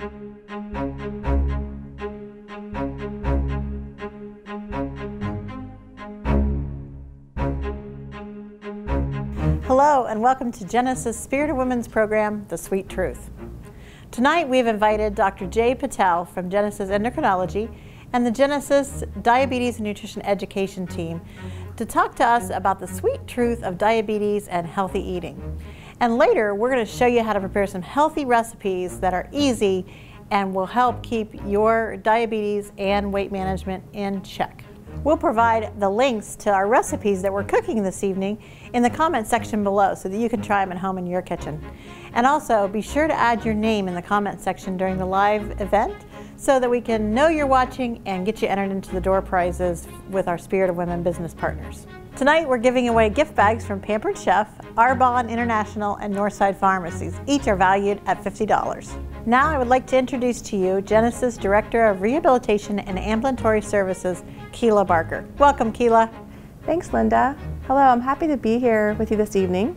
Hello and welcome to Genesis Spirit of Women's program, The Sweet Truth. Tonight we've invited Dr. Jay Patel from Genesis Endocrinology and the Genesis Diabetes and Nutrition Education team to talk to us about the sweet truth of diabetes and healthy eating. And later we're going to show you how to prepare some healthy recipes that are easy and will help keep your diabetes and weight management in check. We'll provide the links to our recipes that we're cooking this evening in the comment section below so that you can try them at home in your kitchen. And also be sure to add your name in the comment section during the live event so that we can know you're watching and get you entered into the door prizes with our Spirit of Women business partners. Tonight we're giving away gift bags from Pampered Chef, Arbonne International, and Northside Pharmacies. Each are valued at $50. Now I would like to introduce to you Genesis Director of Rehabilitation and Ambulatory Services, Keela Barker. Welcome, Keela. Thanks, Linda. Hello, I'm happy to be here with you this evening.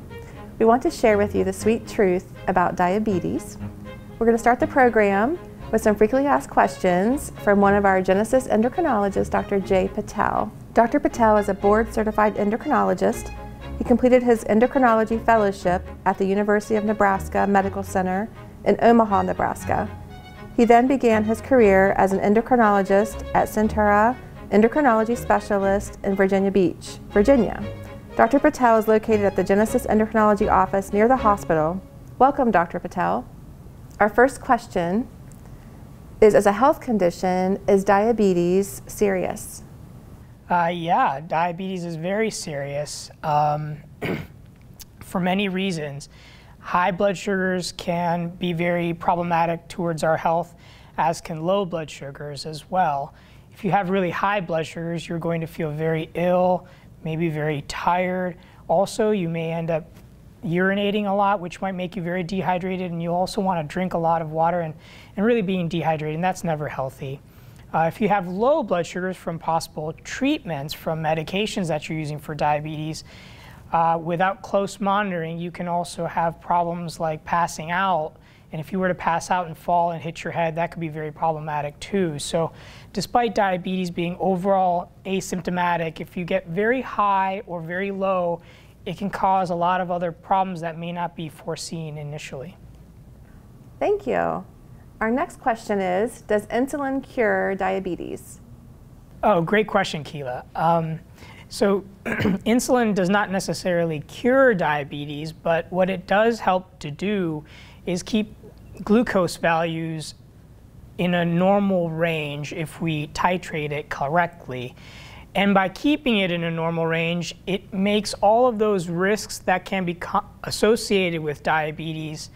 We want to share with you the sweet truth about diabetes. We're going to start the program with some frequently asked questions from one of our Genesis endocrinologists, Dr. Jay Patel. Dr. Patel is a board-certified endocrinologist. He completed his endocrinology fellowship at the University of Nebraska Medical Center in Omaha, Nebraska. He then began his career as an endocrinologist at Centura Endocrinology Specialist in Virginia Beach, Virginia. Dr. Patel is located at the Genesis Endocrinology office near the hospital. Welcome, Dr. Patel. Our first question is, as a health condition, is diabetes serious? Yeah, diabetes is very serious for many reasons. High blood sugars can be very problematic towards our health, as can low blood sugars as well. If you have really high blood sugars, you're going to feel very ill, maybe very tired. Also, you may end up urinating a lot, which might make you very dehydrated, and you also want to drink a lot of water and really being dehydrated, and that's never healthy. If you have low blood sugars from possible treatments, from medications that you're using for diabetes, without close monitoring, you can also have problems like passing out. And if you were to pass out and fall and hit your head, that could be very problematic too. So despite diabetes being overall asymptomatic, if you get very high or very low, it can cause a lot of other problems that may not be foreseen initially. Thank you. Our next question is, does insulin cure diabetes? Oh, great question, Keela. So insulin does not necessarily cure diabetes, but what it does help to do is keep glucose values in a normal range if we titrate it correctly. And by keeping it in a normal range, it makes all of those risks that can be associated with diabetes,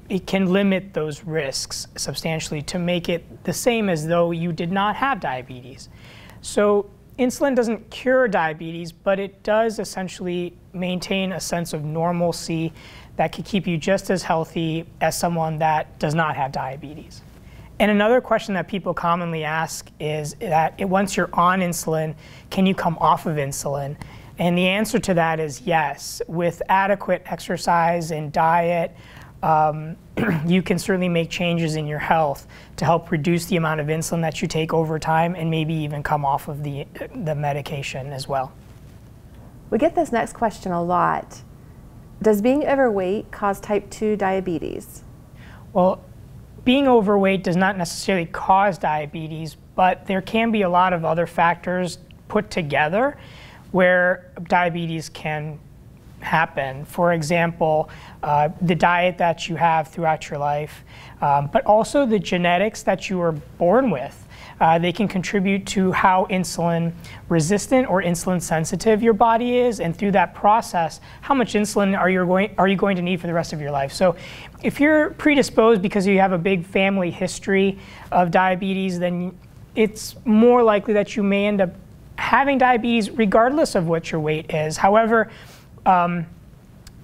it can limit those risks substantially to make it the same as though you did not have diabetes. So insulin doesn't cure diabetes, but it does essentially maintain a sense of normalcy that could keep you just as healthy as someone that does not have diabetes. And another question that people commonly ask is that once you're on insulin, can you come off of insulin? And the answer to that is yes. With adequate exercise and diet, you can certainly make changes in your health to help reduce the amount of insulin that you take over time and maybe even come off of the medication as well. We get this next question a lot. Does being overweight cause type 2 diabetes? Well, being overweight does not necessarily cause diabetes, but there can be a lot of other factors put together where diabetes can happen. For example, the diet that you have throughout your life, but also the genetics that you were born with. They can contribute to how insulin resistant or insulin sensitive your body is, and through that process, how much insulin are you going to need for the rest of your life. So if you're predisposed because you have a big family history of diabetes, then it's more likely that you may end up having diabetes regardless of what your weight is. However,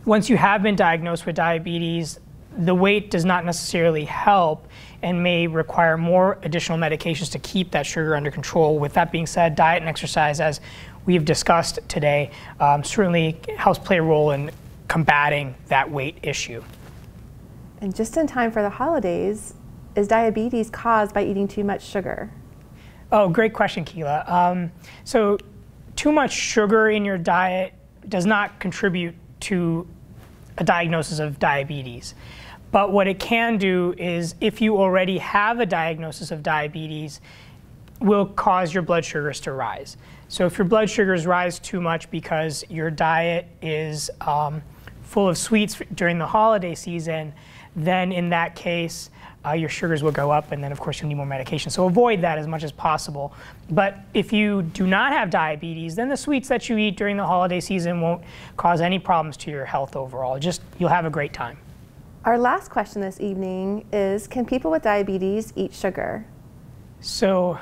once you have been diagnosed with diabetes, the weight does not necessarily help and may require more additional medications to keep that sugar under control. With that being said, diet and exercise, as we've discussed today, certainly helps play a role in combating that weight issue. And just in time for the holidays, is diabetes caused by eating too much sugar? Oh, great question, Keela. So too much sugar in your diet does not contribute to a diagnosis of diabetes. But what it can do is, if you already have a diagnosis of diabetes, will cause your blood sugars to rise. So if your blood sugars rise too much because your diet is full of sweets during the holiday season, then in that case, your sugars will go up, and then of course you'll need more medication. So avoid that as much as possible. But if you do not have diabetes, then the sweets that you eat during the holiday season won't cause any problems to your health overall. Just, you'll have a great time. Our last question this evening is, can people with diabetes eat sugar? So,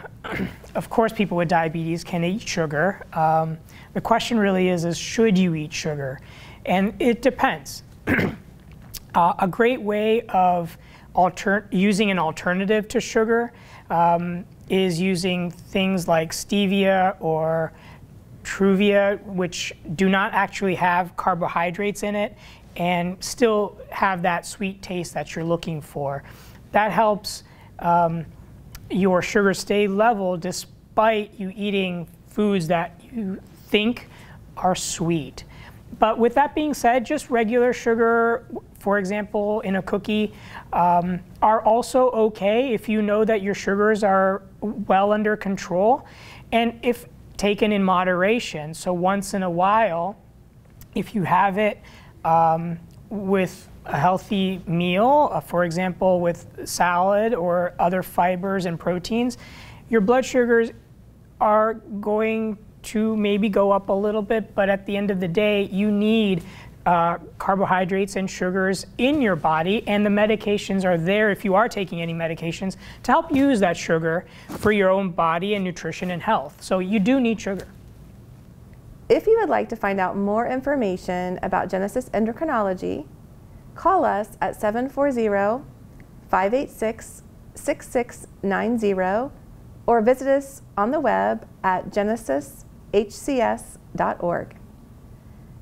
of course, people with diabetes can eat sugar. The question really is should you eat sugar? And it depends. A great way of using an alternative to sugar is using things like stevia or Truvia, which do not actually have carbohydrates in it and still have that sweet taste that you're looking for. That helps your sugar stay level despite you eating foods that you think are sweet. But with that being said, just regular sugar, for example, in a cookie, are also okay if you know that your sugars are well under control, and if taken in moderation. So once in a while, if you have it with a healthy meal, for example, with salad or other fibers and proteins, your blood sugars are going to maybe go up a little bit, but at the end of the day, you need carbohydrates and sugars in your body, and the medications are there, if you are taking any medications, to help use that sugar for your own body and nutrition and health. So you do need sugar. If you would like to find out more information about Genesis Endocrinology, call us at 740-586-6690 or visit us on the web at genesishcs.org.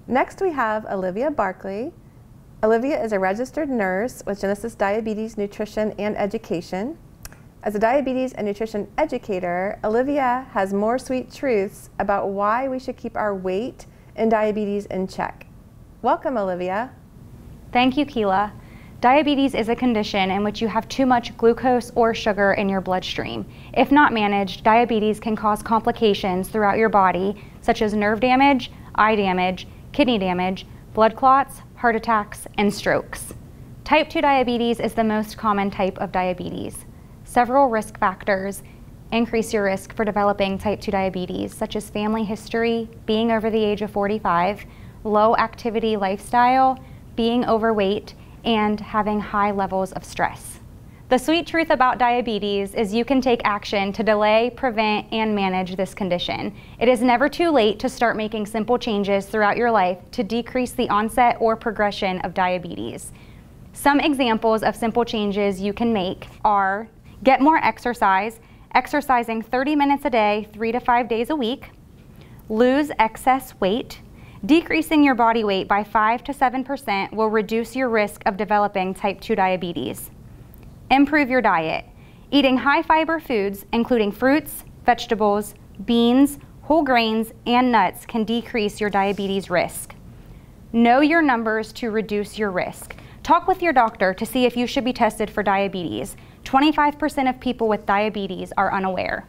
Next, we have Olivia Barkley. Olivia is a registered nurse with Genesis Diabetes Nutrition and Education. As a diabetes and nutrition educator, Olivia has more sweet truths about why we should keep our weight and diabetes in check. Welcome, Olivia. Thank you, Keela. Diabetes is a condition in which you have too much glucose or sugar in your bloodstream. If not managed, diabetes can cause complications throughout your body, such as nerve damage, eye damage, kidney damage, blood clots, heart attacks, and strokes. Type 2 diabetes is the most common type of diabetes. Several risk factors increase your risk for developing type 2 diabetes, such as family history, being over the age of 45, low activity lifestyle, being overweight, and having high levels of stress. The sweet truth about diabetes is you can take action to delay, prevent, and manage this condition. It is never too late to start making simple changes throughout your life to decrease the onset or progression of diabetes. Some examples of simple changes you can make are: get more exercise, exercising 30 minutes a day, 3 to 5 days a week. Lose excess weight. Decreasing your body weight by 5 to 7% will reduce your risk of developing type 2 diabetes. Improve your diet. Eating high fiber foods, including fruits, vegetables, beans, whole grains, and nuts can decrease your diabetes risk. Know your numbers to reduce your risk. Talk with your doctor to see if you should be tested for diabetes. 25% of people with diabetes are unaware.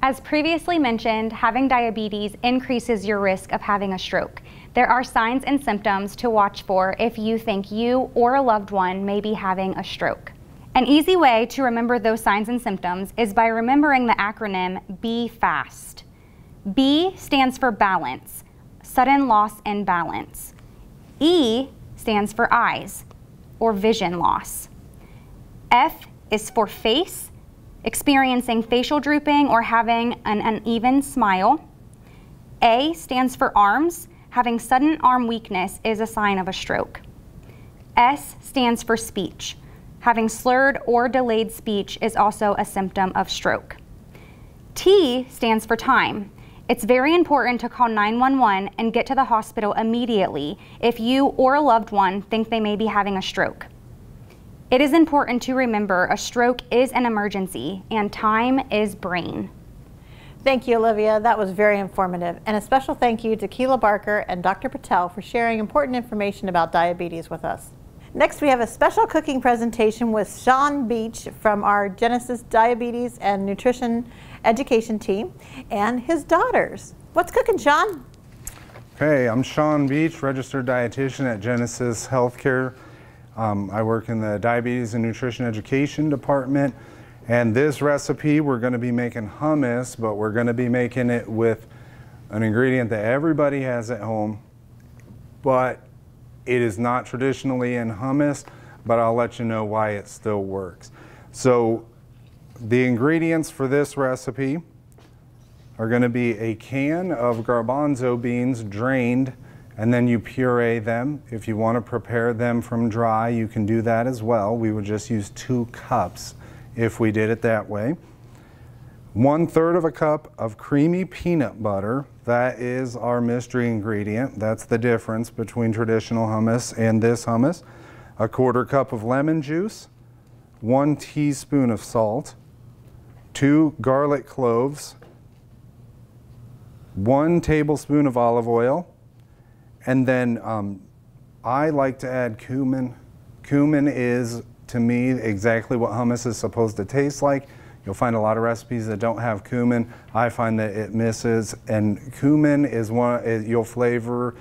As previously mentioned, having diabetes increases your risk of having a stroke. There are signs and symptoms to watch for if you think you or a loved one may be having a stroke. An easy way to remember those signs and symptoms is by remembering the acronym B FAST. B stands for balance, sudden loss in balance. E stands for eyes, or vision loss. F is for face, experiencing facial drooping or having an uneven smile. A stands for arms. Having sudden arm weakness is a sign of a stroke. S stands for speech. Having slurred or delayed speech is also a symptom of stroke. T stands for time. It's very important to call 911 and get to the hospital immediately if you or a loved one think they may be having a stroke. It is important to remember a stroke is an emergency and time is brain. Thank you, Olivia. That was very informative. And a special thank you to Keela Barker and Dr. Patel for sharing important information about diabetes with us. Next, we have a special cooking presentation with Sean Beach from our Genesis Diabetes and Nutrition Education team and his daughters. What's cooking, Sean? Hey, I'm Sean Beach, registered dietitian at Genesis HealthCare. I work in the Diabetes and Nutrition Education department. And this recipe, we're going to be making hummus, but we're going to be making it with an ingredient that everybody has at home, but it is not traditionally in hummus, but I'll let you know why it still works. So the ingredients for this recipe are going to be a can of garbanzo beans drained, and then you puree them. If you want to prepare them from dry, you can do that as well. We would just use 2 cups if we did it that way. 1/3 of a cup of creamy peanut butter. That is our mystery ingredient. That's the difference between traditional hummus and this hummus. 1/4 cup of lemon juice, 1 teaspoon of salt, 2 garlic cloves, 1 tablespoon of olive oil, and then I like to add cumin. Cumin is, to me, exactly what hummus is supposed to taste like. You'll find a lot of recipes that don't have cumin. I find that it misses, and cumin is you'll flavor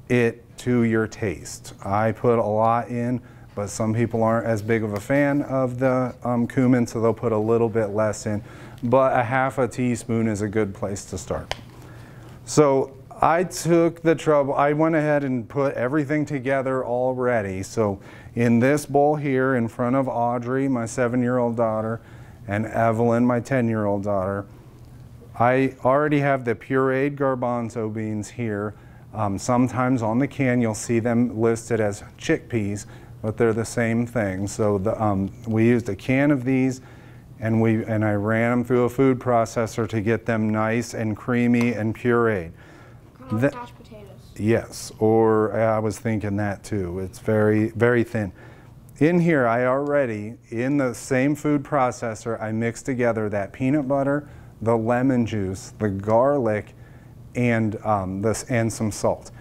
it to your taste. I put a lot in, but some people aren't as big of a fan of the cumin, so they'll put a little bit less in. But a 1/2 teaspoon is a good place to start. So I took the trouble, I went ahead and put everything together already. So in this bowl here in front of Audrey, my 7-year-old daughter, and Evelyn, my 10-year-old daughter, I already have the pureed garbanzo beans here. Sometimes on the can you'll see them listed as chickpeas, but they're the same thing. So we used a can of these, and I ran them through a food processor to get them nice and creamy and pureed. Mashed potatoes. Yes, or I was thinking that too. It's very, very thin. In here, I already, in the same food processor, I mixed together that peanut butter, the lemon juice, the garlic, and some salt.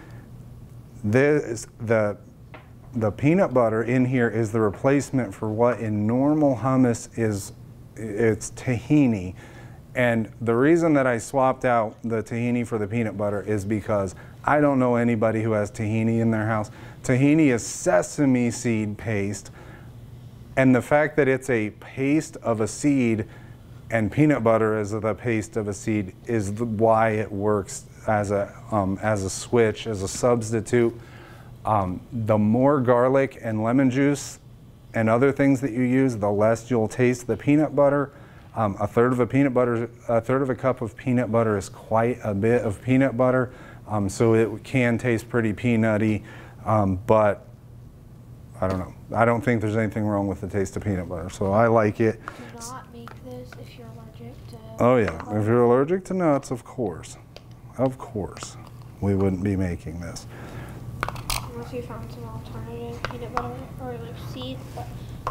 The peanut butter in here is the replacement for what in normal hummus is, it's tahini. And the reason that I swapped out the tahini for the peanut butter is because I don't know anybody who has tahini in their house. Tahini is sesame seed paste, and the fact that it's a paste of a seed and peanut butter is the paste of a seed is why it works as a switch, as a substitute. The more garlic and lemon juice and other things that you use, the less you'll taste the peanut butter. 1/3 of a cup of peanut butter is quite a bit of peanut butter, so it can taste pretty peanutty, but I don't know. I don't think there's anything wrong with the taste of peanut butter, so I like it. Do not make this if you're allergic to... Oh yeah, if you're allergic to nuts, of course, we wouldn't be making this. Unless you found some alternative peanut butter or like seed,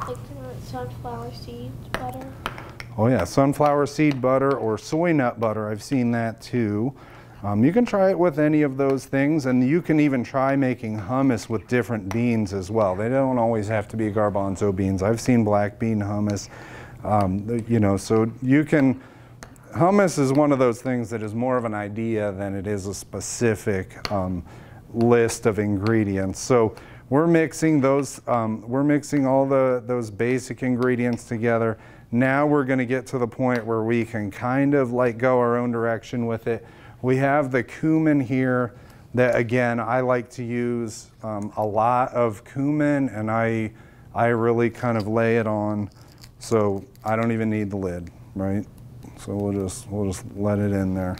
like sunflower seed butter. Oh yeah, sunflower seed butter or soy nut butter, I've seen that too. You can try it with any of those things, and you can even try making hummus with different beans as well. They don't always have to be garbanzo beans. I've seen black bean hummus, you know, so you can, hummus is one of those things that is more of an idea than it is a specific list of ingredients. So we're mixing those, we're mixing all those basic ingredients together. Now we're going to get to the point where we can kind of like go our own direction with it. We have the cumin here that, again, I like to use a lot of cumin, and I really kind of lay it on, so I don't even need the lid, right? So we'll just let it in there.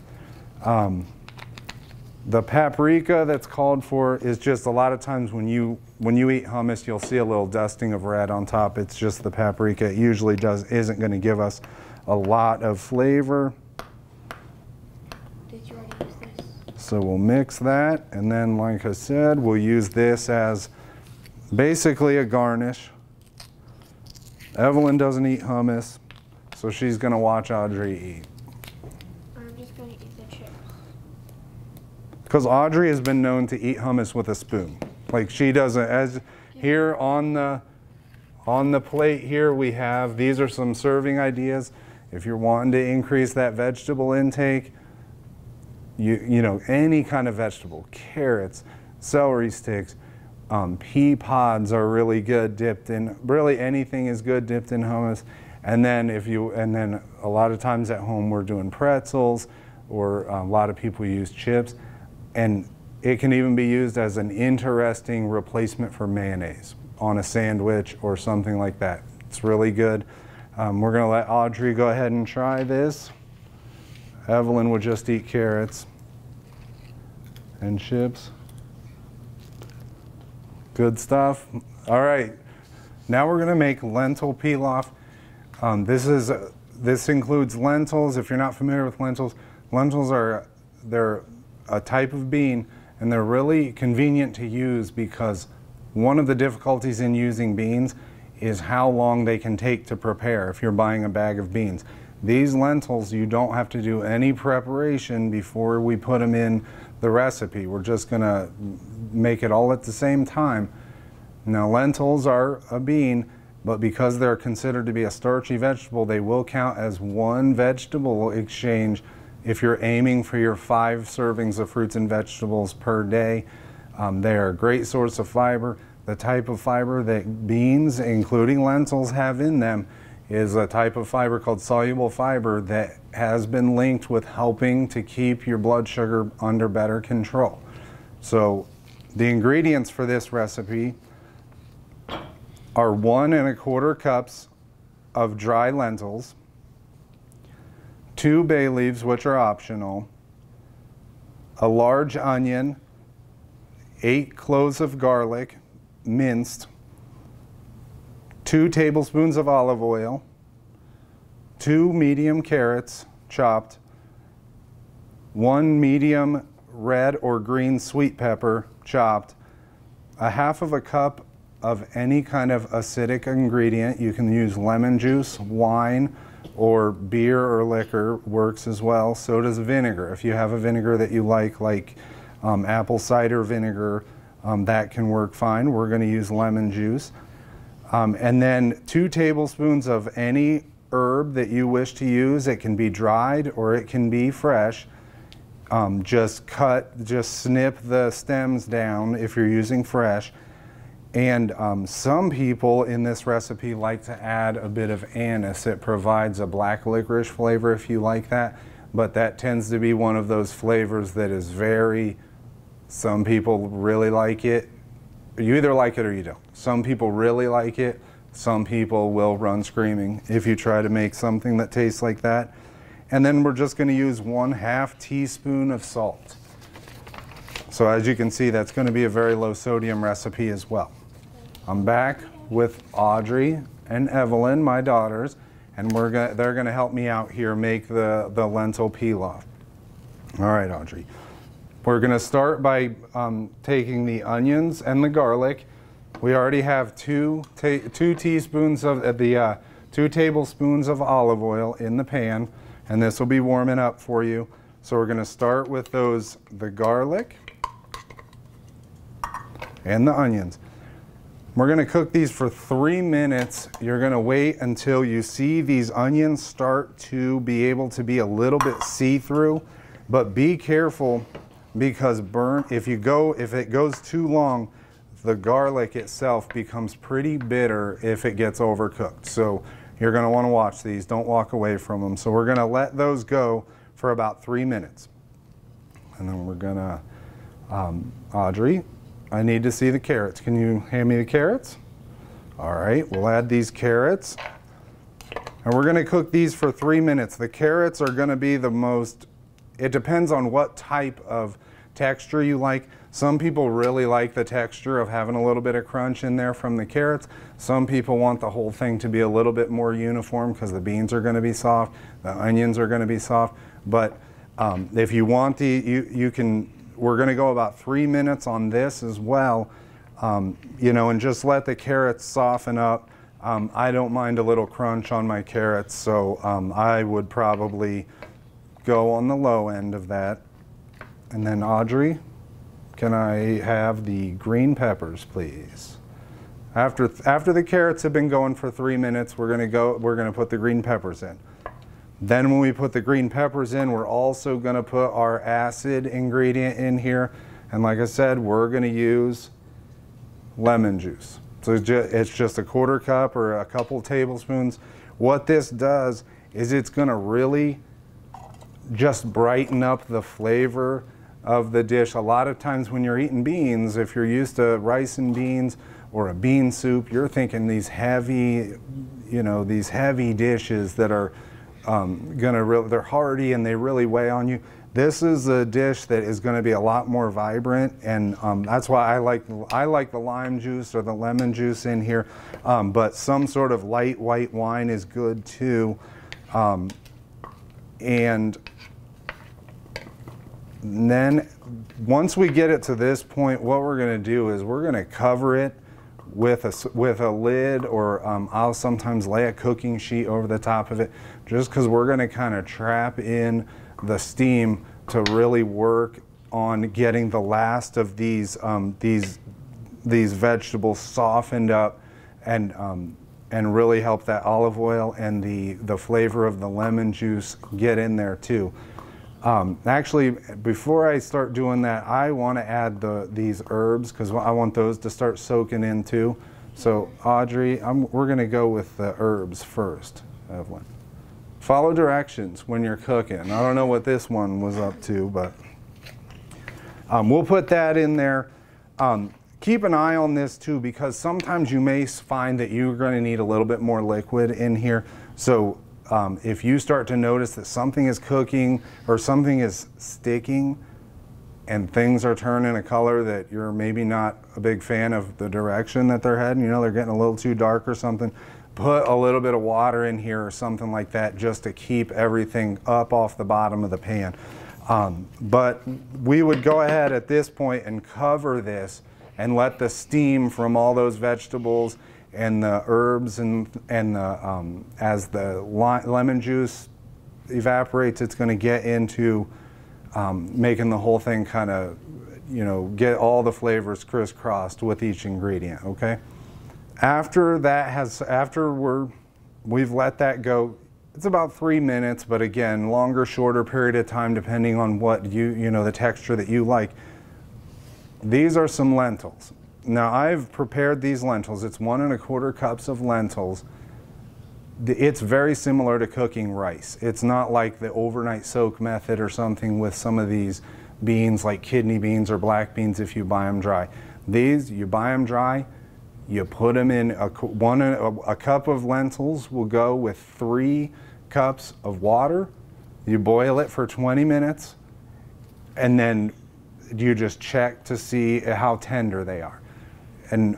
The paprika that's called for is just a lot of times when you eat hummus, you'll see a little dusting of red on top. It's just the paprika. It usually isn't going to give us a lot of flavor. Did you already use this? So we'll mix that, and then like I said, we'll use this as basically a garnish. Evelyn doesn't eat hummus, so she's gonna watch Audrey eat. I'm just gonna eat the chips. Because Audrey has been known to eat hummus with a spoon. Like she doesn't, as here on the plate here we have, these are some serving ideas. If you're wanting to increase that vegetable intake, you know, any kind of vegetable, carrots, celery sticks, pea pods are really good dipped in, really anything is good dipped in hummus. And then a lot of times at home we're doing pretzels, or a lot of people use chips. And it can even be used as an interesting replacement for mayonnaise on a sandwich or something like that. It's really good. We're gonna let Audrey go ahead and try this. Evelyn would just eat carrots and chips. Good stuff. All right, now we're gonna make lentil pilaf. This includes lentils. If you're not familiar with lentils, they're a type of bean, and they're really convenient to use because one of the difficulties in using beans is how long they can take to prepare if you're buying a bag of beans. These lentils, you don't have to do any preparation before we put them in the recipe. We're just gonna make it all at the same time. Now, lentils are a bean, but because they're considered to be a starchy vegetable, they will count as one vegetable exchange if you're aiming for your 5 servings of fruits and vegetables per day. They are a great source of fiber. The type of fiber that beans, including lentils, have in them is a type of fiber called soluble fiber that has been linked with helping to keep your blood sugar under better control. So the ingredients for this recipe are 1 1/4 cups of dry lentils, 2 bay leaves, which are optional, a large onion, 8 cloves of garlic, minced, 2 tablespoons of olive oil, 2 medium carrots, chopped, 1 medium red or green sweet pepper, chopped, 1/2 cup of any kind of acidic ingredient. You can use lemon juice, wine, or beer or liquor works as well. So does vinegar. If you have a vinegar that you like apple cider vinegar, that can work fine. We're going to use lemon juice. And then 2 tablespoons of any herb that you wish to use. It can be dried or it can be fresh. Just snip the stems down if you're using fresh. And some people in this recipe like to add a bit of anise. It provides a black licorice flavor if you like that, but that tends to be one of those flavors that is some people really like it. You either like it or you don't. Some people really like it. Some people will run screaming if you try to make something that tastes like that. And then we're just going to use 1/2 teaspoon of salt. So as you can see, that's going to be a very low sodium recipe as well. I'm back with Audrey and Evelyn, my daughters, and they're going to help me out here make the lentil pilaf. All right, Audrey. We're going to start by taking the onions and the garlic. We already have 2 tablespoons of olive oil in the pan, and this will be warming up for you. So we're going to start with the garlic and the onions. We're going to cook these for 3 minutes. You're going to wait until you see these onions start to be able to be a little bit see-through, but be careful because if it goes too long, the garlic itself becomes pretty bitter if it gets overcooked. So you're going to want to watch these. Don't walk away from them. So we're going to let those go for about 3 minutes. And then we're going to, Audrey, I need to see the carrots. Can you hand me the carrots? All right, we'll add these carrots. And we're going to cook these for 3 minutes. The carrots are going to be it depends on what type of texture you like. Some people really like the texture of having a little bit of crunch in there from the carrots. Some people want the whole thing to be a little bit more uniform because the beans are going to be soft, the onions are going to be soft. But if you want we're going to go about 3 minutes on this as well, and just let the carrots soften up. I don't mind a little crunch on my carrots, so I would probably go on the low end of that. And then Audrey, can I have the green peppers, please? After the carrots have been going for 3 minutes, we're gonna put the green peppers in. Then when we put the green peppers in, we're also gonna put our acid ingredient in here. And like I said, we're gonna use lemon juice. So it's just a 1/4 cup or a couple tablespoons. What this does is it's gonna really just brighten up the flavor of the dish. A lot of times when you're eating beans, if you're used to rice and beans or a bean soup, you're thinking these heavy, these heavy dishes that are they're hearty and they really weigh on you. This is a dish that is going to be a lot more vibrant, and that's why I like the lime juice or the lemon juice in here. But some sort of light white wine is good too. And then once we get it to this point, what we're going to do is we're going to cover it with a lid, or I'll sometimes lay a cooking sheet over the top of it, just because we're going to kind of trap in the steam to really work on getting the last of these vegetables softened up, and really help that olive oil and the flavor of the lemon juice get in there too. Actually, before I start doing that, I want to add these herbs, because I want those to start soaking in too. So Audrey, we're going to go with the herbs first, Evelyn. Follow directions when you're cooking. I don't know what this one was up to, but we'll put that in there. Keep an eye on this too, because sometimes you may find that you're going to need a little bit more liquid in here. So if you start to notice that something is cooking or something is sticking and things are turning a color that you're maybe not a big fan of the direction that they're heading, they're getting a little too dark or something, put a little bit of water in here or something like that, just to keep everything up off the bottom of the pan. But we would go ahead at this point and cover this and let the steam from all those vegetables and the herbs and as the lemon juice evaporates, it's going to get into making the whole thing kind of, get all the flavors crisscrossed with each ingredient. Okay. After we've let that go, it's about 3 minutes, but again, longer, shorter period of time depending on what the texture that you like. These are some lentils. Now I've prepared these lentils. It's 1 1/4 cups of lentils. It's very similar to cooking rice. It's not like the overnight soak method or something with some of these beans like kidney beans or black beans if you buy them dry. These, you buy them dry, you put them in a cup of lentils will go with 3 cups of water. You boil it for 20 minutes and then you just check to see how tender they are. And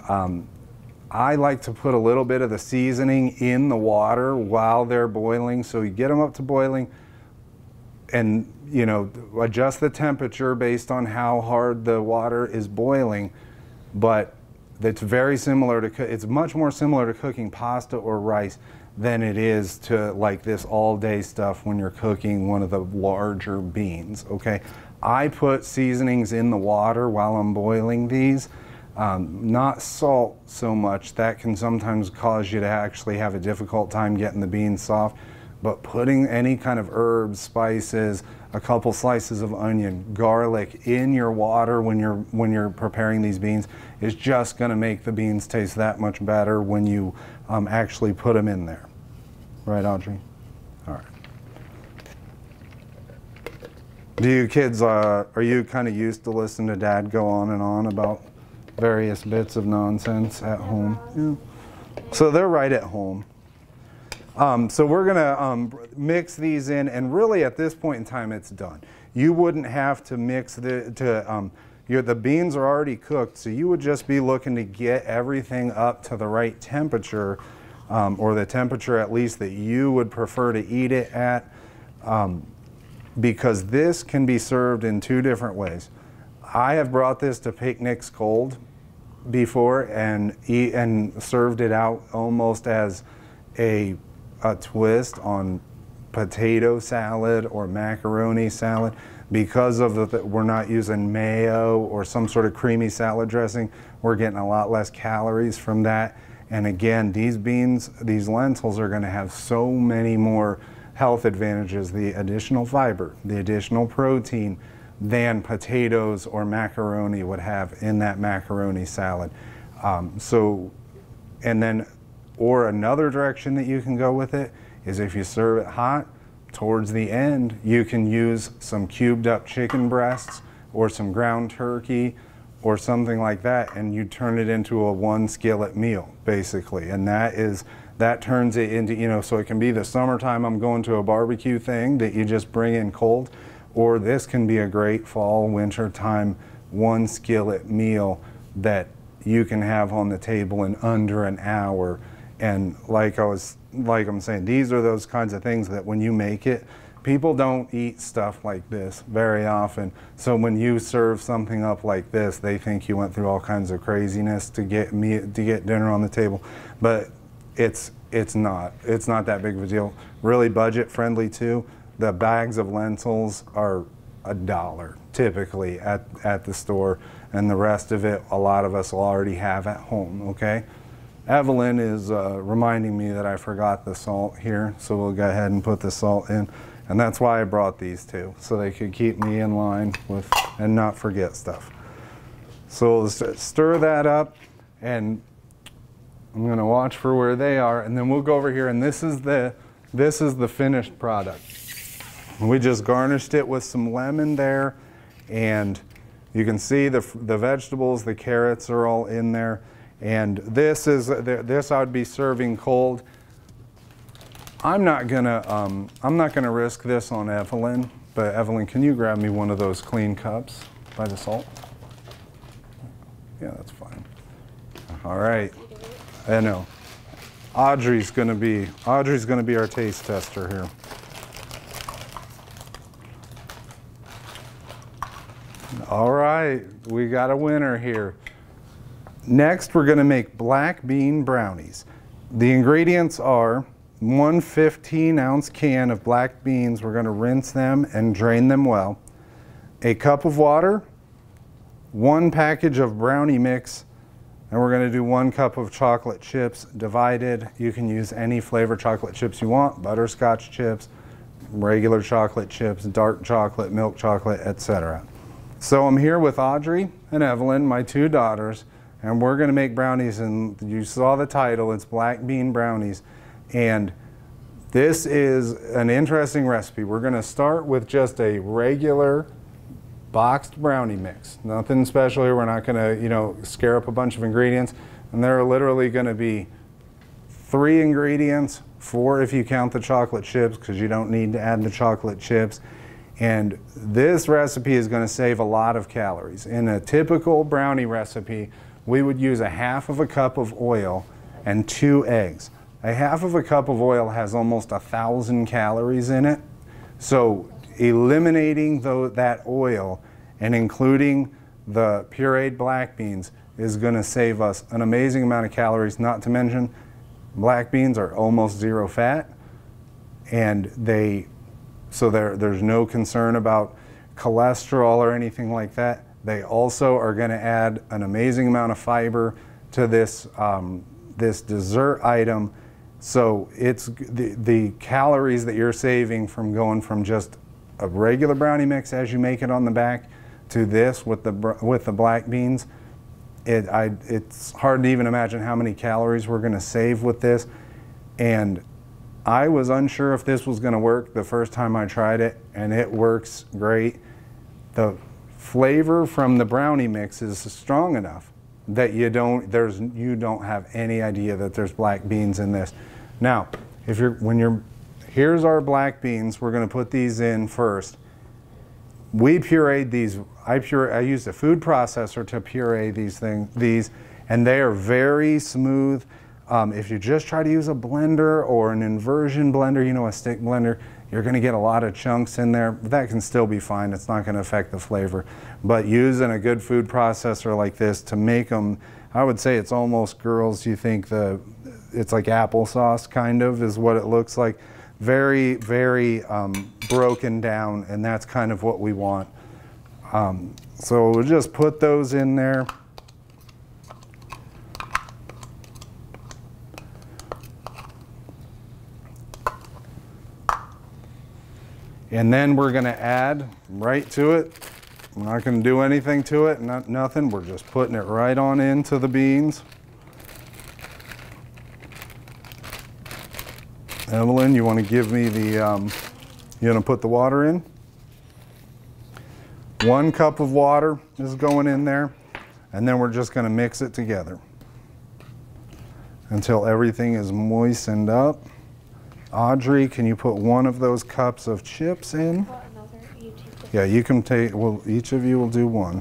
I like to put a little bit of the seasoning in the water while they're boiling. So you get them up to boiling and adjust the temperature based on how hard the water is boiling. But it's very similar to, it's much more similar to cooking pasta or rice than it is to like this all day stuff when you're cooking one of the larger beans, okay? I put seasonings in the water while I'm boiling these. Not salt so much. That can sometimes cause you to actually have a difficult time getting the beans soft. But putting any kind of herbs, spices, a couple slices of onion, garlic in your water when you're preparing these beans is just going to make the beans taste that much better when you actually put them in there. Right, Audrey? All right. Do you kids, are you kind of used to listening to Dad go on and on about various bits of nonsense at home? Yeah. So they're right at home. So we're going to mix these in, and really at this point in time it's done. You wouldn't have to mix the beans are already cooked, so you would just be looking to get everything up to the right temperature, or the temperature at least that you would prefer to eat it at, because this can be served in 2 different ways. I have brought this to picnics cold. before and served it out almost as a twist on potato salad or macaroni salad. Because of we're not using mayo or some sort of creamy salad dressing, we're getting a lot less calories from that. And again, these beans, these lentils are going to have so many more health advantages, the additional fiber, the additional protein, than potatoes or macaroni would have in that macaroni salad. And then, or another direction that you can go with it is if you serve it hot, towards the end, you can use some cubed up chicken breasts or some ground turkey or something like that, and you turn it into a one skillet meal, basically. And that turns it into, you know, so it can be the summertime, I'm going to a barbecue thing that you just bring in cold, or this can be a great fall, winter time, one skillet meal that you can have on the table in under an hour. And like I'm saying, these are those kinds of things that when you make it, people don't eat stuff like this very often. So when you serve something up like this, they think you went through all kinds of craziness to get dinner on the table. But it's not that big of a deal. Really budget friendly too. The bags of lentils are $1 typically at the store, and the rest of it, a lot of us will already have at home, okay? Evelyn is reminding me that I forgot the salt here, so we'll go ahead and put the salt in. And that's why I brought these two, so they could keep me in line with and not forget stuff. So we'll stir that up, and I'm gonna watch for where they are, and then we'll go over here, and this is the finished product. We just garnished it with some lemon there, and you can see the vegetables, the carrots are all in there. And this I would be serving cold. I'm not gonna risk this on Evelyn, but Evelyn, can you grab me one of those clean cups by the salt? Yeah, that's fine. All right. I know. Audrey's gonna be our taste tester here. All right, we got a winner here. Next, we're going to make black bean brownies. The ingredients are 1 15-ounce can of black beans. We're going to rinse them and drain them well. A cup of water, 1 package of brownie mix, and we're going to do 1 cup of chocolate chips divided. You can use any flavor chocolate chips you want, butterscotch chips, regular chocolate chips, dark chocolate, milk chocolate, etc. So I'm here with Audrey and Evelyn, my 2 daughters, and we're going to make brownies, and you saw the title, it's black bean brownies. And this is an interesting recipe. We're going to start with just a regular boxed brownie mix. Nothing special here. We're not going to, you know, scare up a bunch of ingredients. And there are literally going to be 3 ingredients, 4 if you count the chocolate chips, because you don't need to add the chocolate chips. And this recipe is going to save a lot of calories. In a typical brownie recipe, we would use 1/2 cup of oil and 2 eggs. 1/2 cup of oil has almost 1,000 calories in it. So eliminating that oil and including the pureed black beans is going to save us an amazing amount of calories, not to mention black beans are almost 0 fat, and so there's no concern about cholesterol or anything like that. They also are going to add an amazing amount of fiber to this this dessert item. So it's the calories that you're saving from going from just a regular brownie mix as you make it on the back to this with the black beans. It's hard to even imagine how many calories we're going to save with this. And I was unsure if this was going to work the first time I tried it, and it works great. The flavor from the brownie mix is strong enough that you don't have any idea that there's black beans in this. Now, here's our black beans. We're going to put these in first. We pureed these. I used a food processor to puree these, and they are very smooth. If you just try to use a blender or an inversion blender, you know, a stick blender, you're going to get a lot of chunks in there. But that can still be fine. It's not going to affect the flavor. But using a good food processor like this to make them I would say it's almost, girls, you think it's like applesauce kind of is what it looks like. Very, very broken down, and that's kind of what we want. So we'll just put those in there. And then we're going to add right to it. I'm not going to do anything to it, nothing. We're just putting it right on into the beans. Evelyn, you want to give me the, you want to put the water in? 1 cup of water is going in there, and then we're just going to mix it together until everything is moistened up. Audrey, can you put 1 of those cups of chips in? Yeah, you can take, well, each of you will do 1.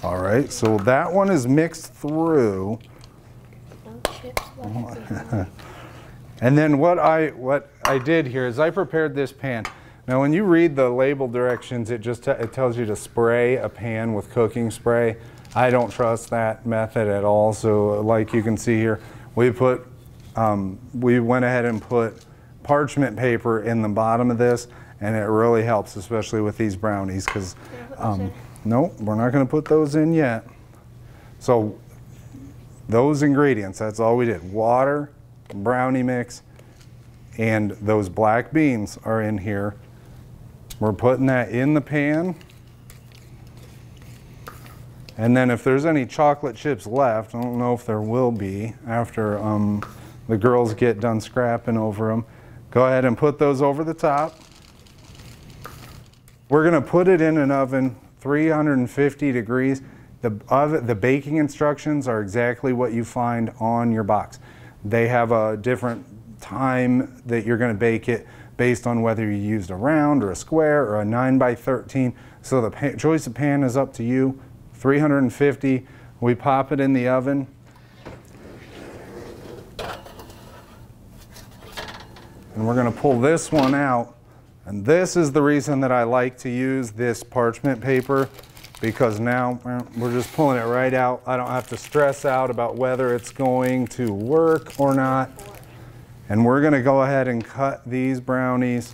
All right, so that one is mixed through. And then what I did here is I prepared this pan. Now when you read the label directions, it tells you to spray a pan with cooking spray. I don't trust that method at all. So like you can see here, we went ahead and put parchment paper in the bottom of this, and it really helps, especially with these brownies, because no, we're not going to put those in yet. So those ingredients, that's all we did. Water, brownie mix, and those black beans are in here. We're putting that in the pan. And then if there's any chocolate chips left, I don't know if there will be after the girls get done scrapping over them, go ahead and put those over the top. We're going to put it in an oven, 350 degrees. The baking instructions are exactly what you find on your box. They have a different time that you're going to bake it based on whether you used a round or a square or a 9x13. So the choice of pan is up to you. 350, we pop it in the oven. And we're going to pull this one out. And this is the reason that I like to use this parchment paper, because now we're just pulling it right out. I don't have to stress out about whether it's going to work or not. And we're going to go ahead and cut these brownies.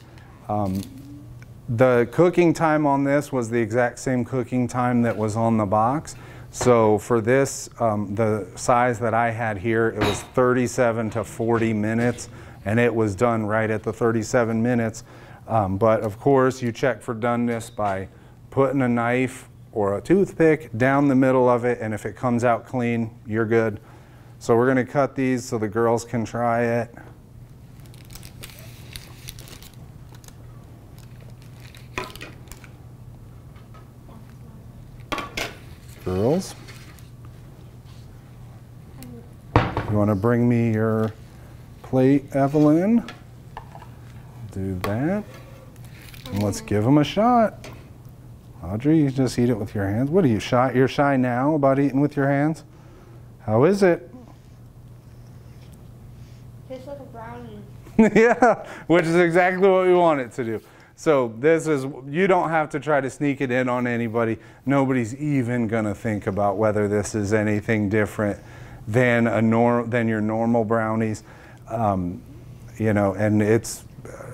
The cooking time on this was the exact same cooking time that was on the box. So for this, the size that I had here, it was 37 to 40 minutes, and it was done right at the 37 minutes. But of course, you check for doneness by putting a knife or a toothpick down the middle of it, and if it comes out clean, you're good. So we're going to cut these so the girls can try it. Girls, you want to bring me your plate, Evelyn? Do that. And let's give them a shot. Audrey, you just eat it with your hands. What are you shy? You're shy now about eating with your hands? How is it? Tastes like a brownie. Yeah, which is exactly what we want it to do. So this is, you don't have to try to sneak it in on anybody. Nobody's even gonna think about whether this is anything different than your normal brownies. You know, and it's,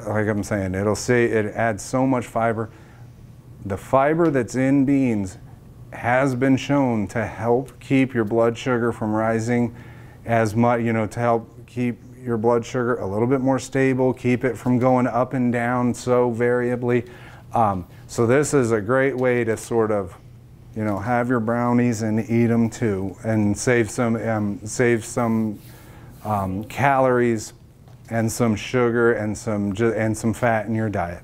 like I'm saying, it adds so much fiber. The fiber that's in beans has been shown to help keep your blood sugar from rising as much, you know, to help keep your blood sugar a little bit more stable, keep it from going up and down so variably. So this is a great way to sort of, you know, have your brownies and eat them too, and save some calories and some sugar and some fat in your diet.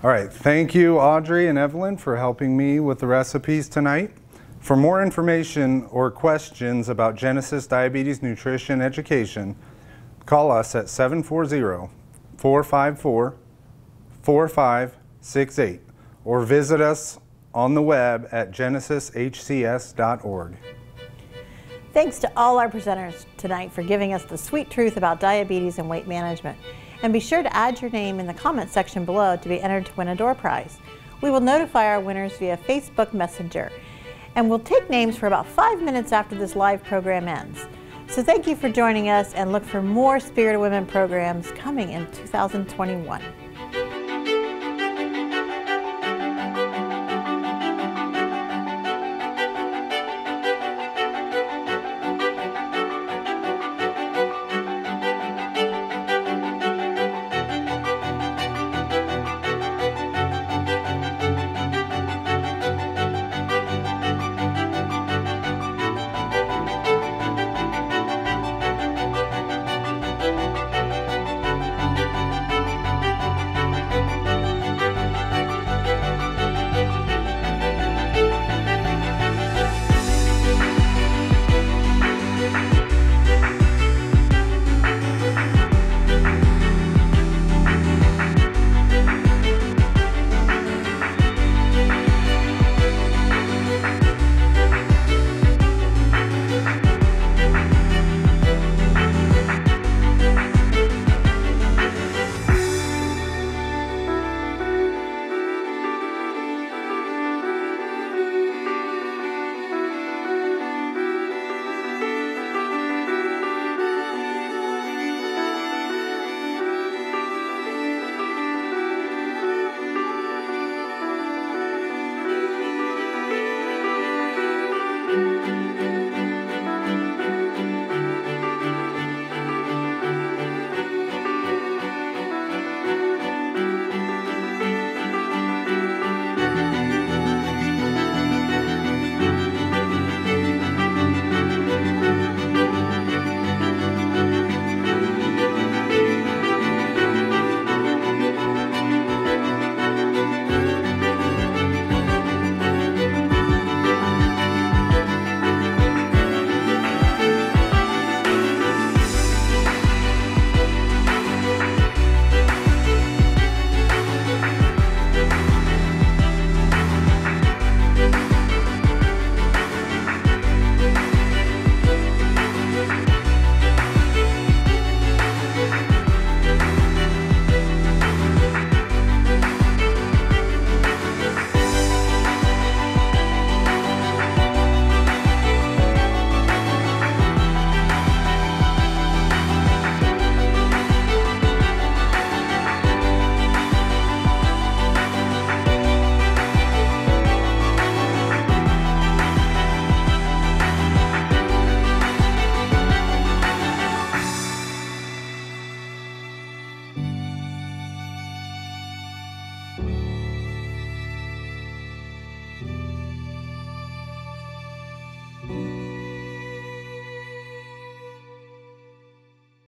All right, thank you, Audrey and Evelyn, for helping me with the recipes tonight. For more information or questions about Genesis Diabetes Nutrition Education, call us at 740-454-4568 or visit us on the web at genesishcs.org. Thanks to all our presenters tonight for giving us the sweet truth about diabetes and weight management. And be sure to add your name in the comment section below to be entered to win a door prize. We will notify our winners via Facebook Messenger. And we'll take names for about 5 minutes after this live program ends. So thank you for joining us, and look for more Spirit of Women programs coming in 2021.